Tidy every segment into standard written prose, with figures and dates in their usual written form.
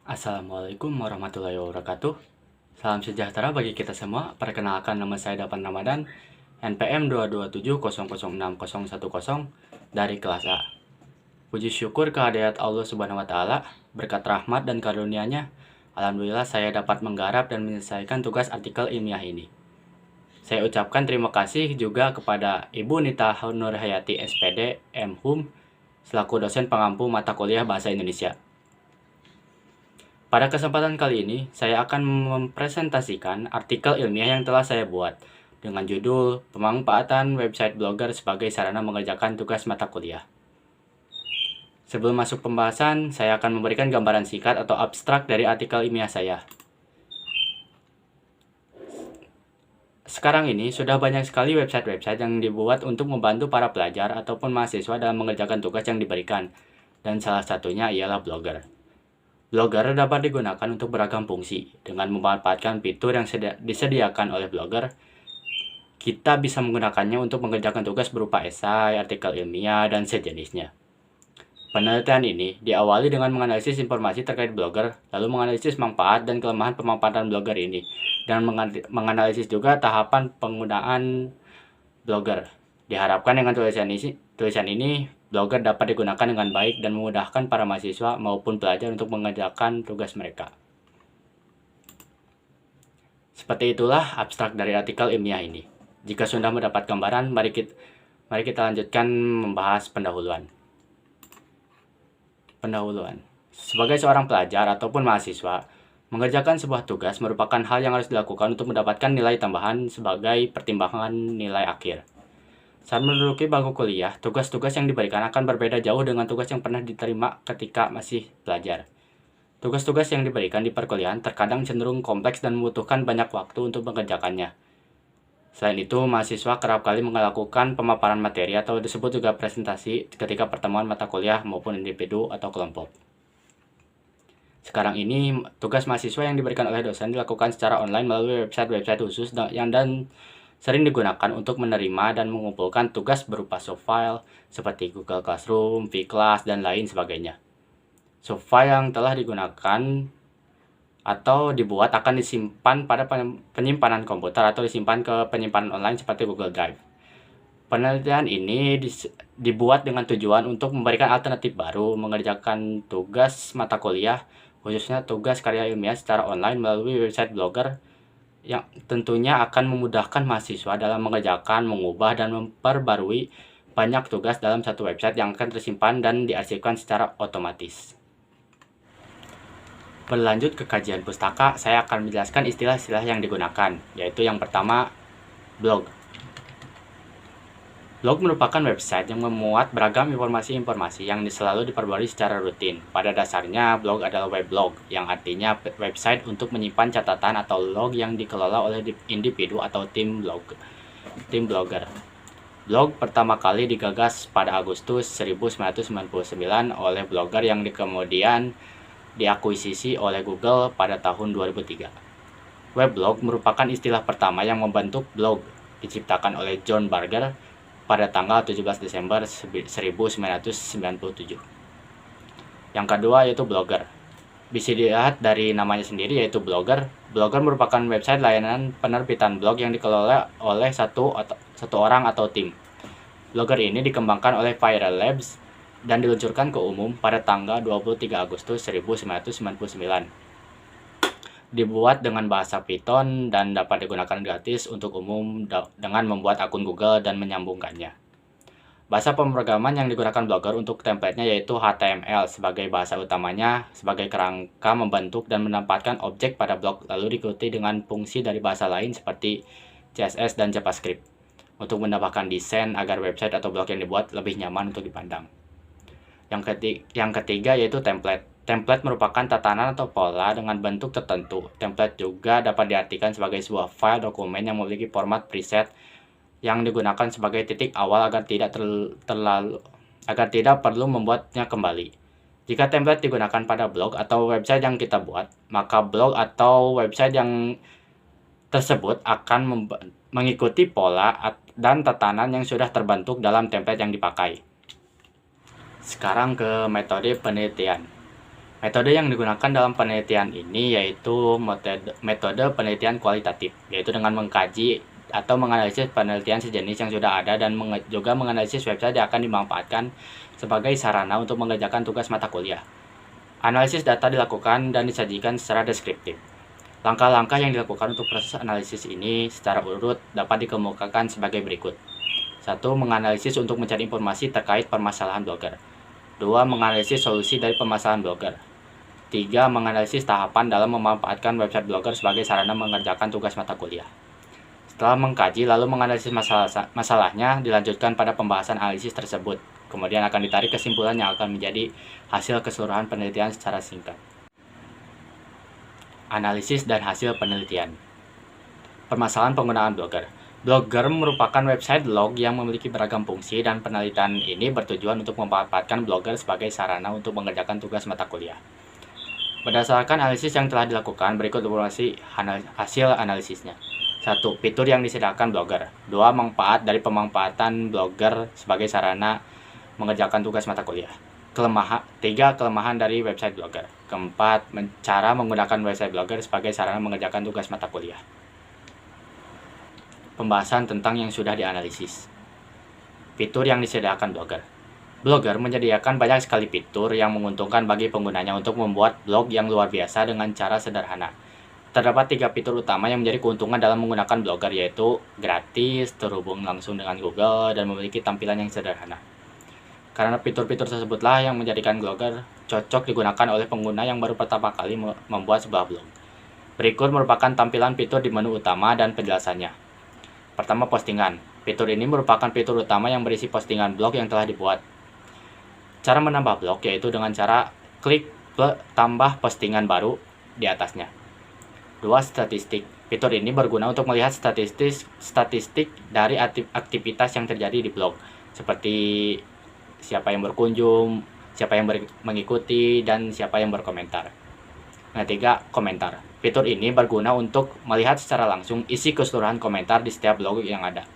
Assalamualaikum warahmatullahi wabarakatuh. Salam sejahtera bagi kita semua. Perkenalkan, nama saya Dapan Ramadan, NPM 227006010 dari kelas A. Puji syukur kehadirat Allah Subhanahu wa taala, berkat rahmat dan karunia-Nya, alhamdulillah saya dapat menggarap dan menyelesaikan tugas artikel ilmiah ini. Saya ucapkan terima kasih juga kepada Ibu Nita Nurhayati SPD MHum selaku dosen pengampu mata kuliah Bahasa Indonesia. Pada kesempatan kali ini, saya akan mempresentasikan artikel ilmiah yang telah saya buat dengan judul Pemanfaatan Website Blogger sebagai Sarana Mengerjakan Tugas Mata Kuliah. Sebelum masuk pembahasan, saya akan memberikan gambaran singkat atau abstrak dari artikel ilmiah saya. Sekarang ini sudah banyak sekali website-website yang dibuat untuk membantu para pelajar ataupun mahasiswa dalam mengerjakan tugas yang diberikan, dan salah satunya ialah Blogger. Blogger dapat digunakan untuk beragam fungsi. Dengan memanfaatkan fitur yang disediakan oleh Blogger, kita bisa menggunakannya untuk mengerjakan tugas berupa esai, artikel ilmiah, dan sejenisnya. Penelitian ini diawali dengan menganalisis informasi terkait Blogger, lalu menganalisis manfaat dan kelemahan pemanfaatan Blogger ini, dan menganalisis juga tahapan penggunaan Blogger. Diharapkan dengan tulisan ini Blogger dapat digunakan dengan baik dan memudahkan para mahasiswa maupun pelajar untuk mengerjakan tugas mereka. Seperti itulah abstrak dari artikel ilmiah ini. Jika sudah mendapat gambaran, mari kita lanjutkan membahas pendahuluan. Sebagai seorang pelajar ataupun mahasiswa, mengerjakan sebuah tugas merupakan hal yang harus dilakukan untuk mendapatkan nilai tambahan sebagai pertimbangan nilai akhir. Saat menduduki bangku kuliah, tugas-tugas yang diberikan akan berbeda jauh dengan tugas yang pernah diterima ketika masih belajar. Tugas-tugas yang diberikan di perkuliahan terkadang cenderung kompleks dan membutuhkan banyak waktu untuk mengerjakannya. Selain itu, mahasiswa kerap kali melakukan pemaparan materi atau disebut juga presentasi ketika pertemuan mata kuliah maupun individu atau kelompok. Sekarang ini, tugas mahasiswa yang diberikan oleh dosen dilakukan secara online melalui website-website khusus dan sering digunakan untuk menerima dan mengumpulkan tugas berupa soft file seperti Google Classroom, vClass, dan lain sebagainya. Soft file yang telah digunakan atau dibuat akan disimpan pada penyimpanan komputer atau disimpan ke penyimpanan online seperti Google Drive. Penelitian ini dibuat dengan tujuan untuk memberikan alternatif baru mengerjakan tugas mata kuliah, khususnya tugas karya ilmiah secara online melalui website Blogger, yang tentunya akan memudahkan mahasiswa dalam mengerjakan, mengubah, dan memperbarui banyak tugas dalam satu website yang akan tersimpan dan diarsipkan secara otomatis. Berlanjut ke kajian pustaka, saya akan menjelaskan istilah-istilah yang digunakan, yaitu yang pertama, blog. Blog merupakan website yang memuat beragam informasi-informasi yang selalu diperbarui secara rutin. Pada dasarnya, blog adalah weblog, yang artinya website untuk menyimpan catatan atau log yang dikelola oleh individu atau tim blogger. Blog pertama kali digagas pada Agustus 1999 oleh blogger yang kemudian diakuisisi oleh Google pada tahun 2003. Weblog merupakan istilah pertama yang membentuk blog, diciptakan oleh John Barger pada tanggal 17 Desember 1997. Yang kedua yaitu blogger. Bisa dilihat dari namanya sendiri yaitu blogger. Blogger merupakan website layanan penerbitan blog yang dikelola oleh satu orang atau tim. Blogger ini dikembangkan oleh Viral Labs dan diluncurkan ke umum pada tanggal 23 Agustus 1999. Dibuat dengan bahasa Python dan dapat digunakan gratis untuk umum dengan membuat akun Google dan menyambungkannya. Bahasa pemrograman yang digunakan Blogger untuk template-nya yaitu HTML sebagai bahasa utamanya sebagai kerangka membentuk dan menempatkan objek pada blog, lalu diikuti dengan fungsi dari bahasa lain seperti CSS dan JavaScript untuk menambahkan desain agar website atau blog yang dibuat lebih nyaman untuk dipandang. Yang ketiga yaitu template. Template merupakan tatanan atau pola dengan bentuk tertentu. Template juga dapat diartikan sebagai sebuah file dokumen yang memiliki format preset yang digunakan sebagai titik awal agar tidak perlu membuatnya kembali. Jika template digunakan pada blog atau website yang kita buat, maka blog atau website yang tersebut akan mengikuti pola dan tatanan yang sudah terbentuk dalam template yang dipakai. Sekarang ke metode penelitian. Metode yang digunakan dalam penelitian ini yaitu metode penelitian kualitatif, yaitu dengan mengkaji atau menganalisis penelitian sejenis yang sudah ada dan juga menganalisis website yang akan dimanfaatkan sebagai sarana untuk mengerjakan tugas mata kuliah. Analisis data dilakukan dan disajikan secara deskriptif. Langkah-langkah yang dilakukan untuk proses analisis ini secara urut dapat dikemukakan sebagai berikut. 1. Menganalisis untuk mencari informasi terkait permasalahan blogger. 2. Menganalisis solusi dari permasalahan blogger. 3. Menganalisis tahapan dalam memanfaatkan website blogger sebagai sarana mengerjakan tugas mata kuliah. Setelah mengkaji lalu menganalisis masalahnya, dilanjutkan pada pembahasan analisis tersebut. Kemudian akan ditarik kesimpulan yang akan menjadi hasil keseluruhan penelitian secara singkat. Analisis dan hasil penelitian. Permasalahan penggunaan blogger. Blogger merupakan website blog yang memiliki beragam fungsi dan penelitian ini bertujuan untuk memanfaatkan blogger sebagai sarana untuk mengerjakan tugas mata kuliah. Berdasarkan analisis yang telah dilakukan, berikut informasi hasil analisisnya. 1. Fitur yang disediakan blogger. 2. Manfaat dari pemanfaatan blogger sebagai sarana mengerjakan tugas mata kuliah. 3. Kelemahan dari website blogger. 4. Cara menggunakan website blogger sebagai sarana mengerjakan tugas mata kuliah. Pembahasan tentang yang sudah dianalisis. Fitur yang disediakan blogger. Blogger menyediakan banyak sekali fitur yang menguntungkan bagi penggunanya untuk membuat blog yang luar biasa dengan cara sederhana. Terdapat 3 fitur utama yang menjadi keuntungan dalam menggunakan blogger, yaitu gratis, terhubung langsung dengan Google, dan memiliki tampilan yang sederhana. Karena fitur-fitur tersebutlah yang menjadikan blogger cocok digunakan oleh pengguna yang baru pertama kali membuat sebuah blog. Berikut merupakan tampilan fitur di menu utama dan penjelasannya. Pertama, postingan. Fitur ini merupakan fitur utama yang berisi postingan blog yang telah dibuat. Cara menambah blog yaitu dengan cara klik tambah postingan baru di atasnya. 2. Statistik. Fitur ini berguna untuk melihat statistik dari aktivitas yang terjadi di blog, seperti siapa yang berkunjung, siapa yang mengikuti, dan siapa yang berkomentar. 3. Komentar. Fitur ini berguna untuk melihat secara langsung isi keseluruhan komentar di setiap blog yang ada,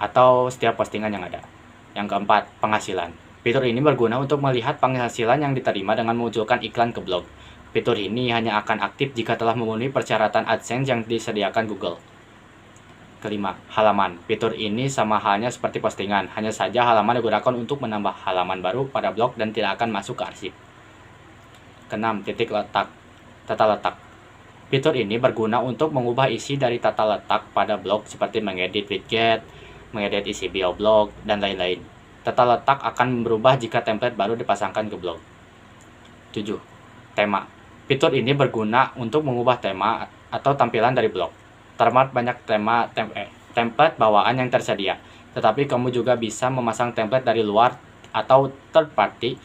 atau setiap postingan yang ada. Yang keempat, penghasilan. Fitur ini berguna untuk melihat penghasilan yang diterima dengan memunculkan iklan ke blog. Fitur ini hanya akan aktif jika telah memenuhi persyaratan AdSense yang disediakan Google. Kelima, halaman. Fitur ini sama halnya seperti postingan, hanya saja halaman digunakan untuk menambah halaman baru pada blog dan tidak akan masuk ke arsip. Keenam, tata letak. Fitur ini berguna untuk mengubah isi dari tata letak pada blog seperti mengedit widget, mengedit isi bio blog, dan lain-lain. Tata letak akan berubah jika template baru dipasangkan ke blog. 7. Tema. Fitur ini berguna untuk mengubah tema atau tampilan dari blog. Terdapat banyak template bawaan yang tersedia, tetapi kamu juga bisa memasang template dari luar atau third party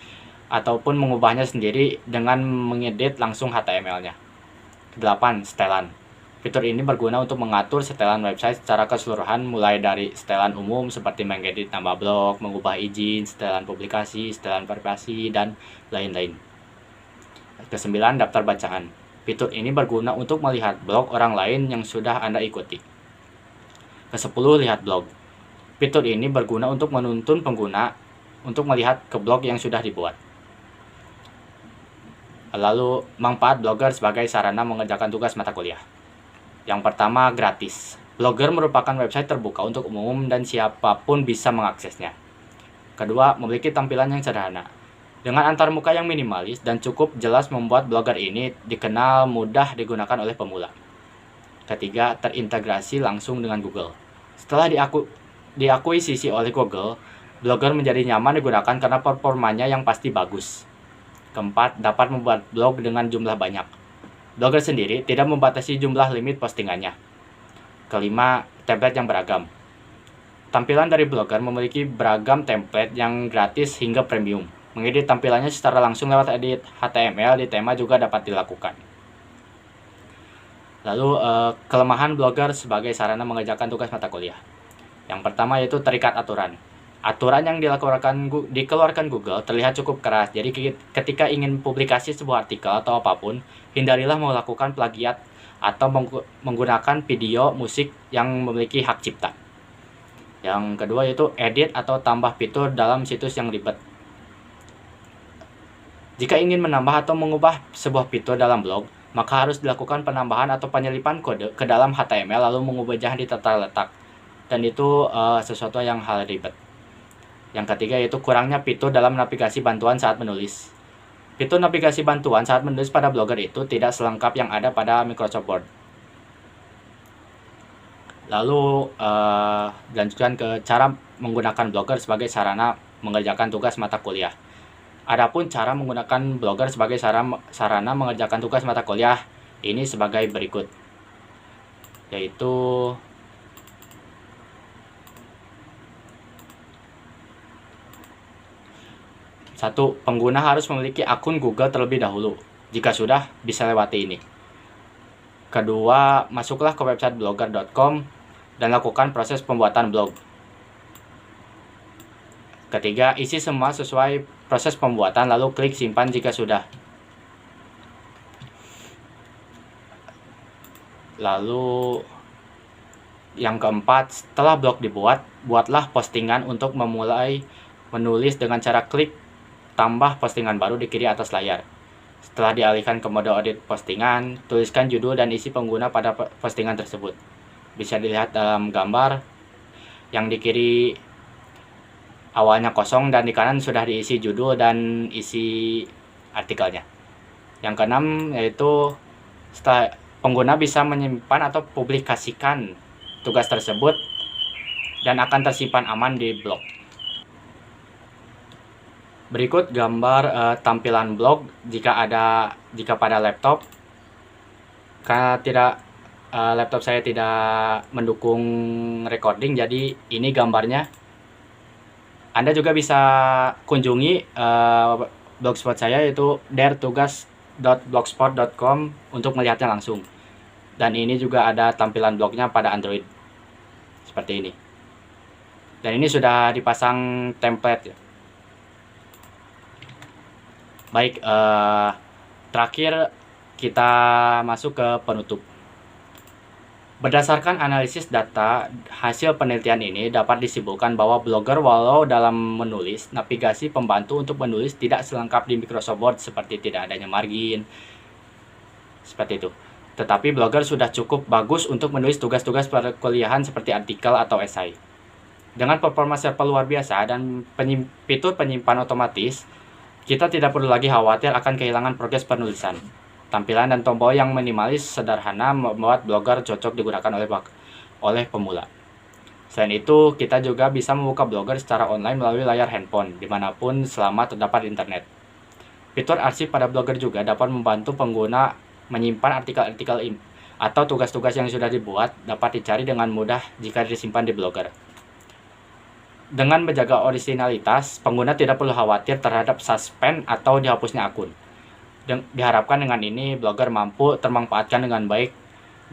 ataupun mengubahnya sendiri dengan mengedit langsung HTML-nya. 8. Setelan. Fitur ini berguna untuk mengatur setelan website secara keseluruhan, mulai dari setelan umum seperti mengedit nama blog, mengubah izin, setelan publikasi, setelan privasi, dan lain-lain. 9. Daftar bacaan. Fitur ini berguna untuk melihat blog orang lain yang sudah Anda ikuti. 10. Lihat blog. Fitur ini berguna untuk menuntun pengguna untuk melihat ke blog yang sudah dibuat. Lalu, manfaat blogger sebagai sarana mengerjakan tugas mata kuliah. Yang pertama, gratis. Blogger merupakan website terbuka untuk umum dan siapapun bisa mengaksesnya. Kedua, memiliki tampilan yang sederhana. Dengan antarmuka yang minimalis dan cukup jelas membuat blogger ini dikenal mudah digunakan oleh pemula. Ketiga, terintegrasi langsung dengan Google. Setelah diakuisisi oleh Google, blogger menjadi nyaman digunakan karena performanya yang pasti bagus. Keempat, dapat membuat blog dengan jumlah banyak. Blogger sendiri tidak membatasi jumlah limit postingannya. Kelima, template yang beragam. Tampilan dari blogger memiliki beragam template yang gratis hingga premium. Mengedit tampilannya secara langsung lewat edit HTML di tema juga dapat dilakukan. Lalu, kelemahan blogger sebagai sarana mengerjakan tugas mata kuliah. Yang pertama yaitu terikat aturan. Aturan yang dikeluarkan Google terlihat cukup keras, jadi ketika ingin publikasi sebuah artikel atau apapun, hindarilah melakukan plagiat atau menggunakan video, musik yang memiliki hak cipta. Yang kedua yaitu edit atau tambah fitur dalam situs yang ribet. Jika ingin menambah atau mengubah sebuah fitur dalam blog, maka harus dilakukan penambahan atau penyelipan kode ke dalam HTML lalu mengubahnya di tata letak. Dan itu sesuatu yang hal ribet. Yang ketiga yaitu kurangnya fitur dalam navigasi bantuan saat menulis. Fitur navigasi bantuan saat menulis pada Blogger itu tidak selengkap yang ada pada Microsoft Word. Lalu dilanjutkan ke cara menggunakan Blogger sebagai sarana mengerjakan tugas mata kuliah. Adapun cara menggunakan Blogger sebagai sarana mengerjakan tugas mata kuliah ini sebagai berikut. Yaitu satu, pengguna harus memiliki akun Google terlebih dahulu. Jika sudah, bisa lewati ini. Kedua, masuklah ke website blogger.com dan lakukan proses pembuatan blog. Ketiga, isi semua sesuai proses pembuatan lalu klik simpan jika sudah. Lalu yang keempat, setelah blog dibuat, buatlah postingan untuk memulai menulis dengan cara klik tambah postingan baru di kiri atas layar. Setelah dialihkan ke mode edit postingan, tuliskan judul dan isi pengguna pada postingan tersebut. Bisa dilihat dalam gambar yang di kiri awalnya kosong dan di kanan sudah diisi judul dan isi artikelnya. Yang keenam yaitu setelah pengguna bisa menyimpan atau publikasikan tugas tersebut dan akan tersimpan aman di blog. Berikut gambar tampilan blog jika pada laptop. Karena laptop saya tidak mendukung recording, jadi ini gambarnya. Anda juga bisa kunjungi blogspot saya yaitu daretugas.blogspot.com untuk melihatnya langsung. Dan ini juga ada tampilan blognya pada Android seperti ini. Dan ini sudah dipasang template ya. Baik, terakhir kita masuk ke penutup. Berdasarkan analisis data, hasil penelitian ini dapat disimpulkan bahwa Blogger walau dalam menulis, navigasi pembantu untuk menulis tidak selengkap di Microsoft Word seperti tidak adanya margin, seperti itu. Tetapi Blogger sudah cukup bagus untuk menulis tugas-tugas perkuliahan seperti artikel atau esai. Dengan performa server luar biasa dan fitur penyimpan otomatis, kita tidak perlu lagi khawatir akan kehilangan progres penulisan. Tampilan dan tombol yang minimalis sederhana membuat Blogger cocok digunakan oleh pemula. Selain itu, kita juga bisa membuka Blogger secara online melalui layar handphone, dimanapun selama terdapat internet. Fitur arsip pada Blogger juga dapat membantu pengguna menyimpan artikel-artikel atau tugas-tugas yang sudah dibuat dapat dicari dengan mudah jika disimpan di Blogger. Dengan menjaga originalitas, pengguna tidak perlu khawatir terhadap suspend atau dihapusnya akun. Diharapkan dengan ini, Blogger mampu termanfaatkan dengan baik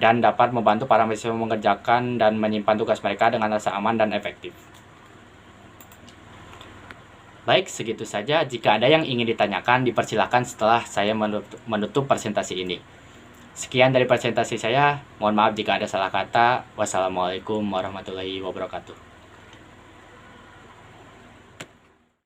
dan dapat membantu para mahasiswa mengerjakan dan menyimpan tugas mereka dengan rasa aman dan efektif. Baik, segitu saja. Jika ada yang ingin ditanyakan, dipersilakan setelah saya menutup presentasi ini. Sekian dari presentasi saya. Mohon maaf jika ada salah kata. Wassalamualaikum warahmatullahi wabarakatuh.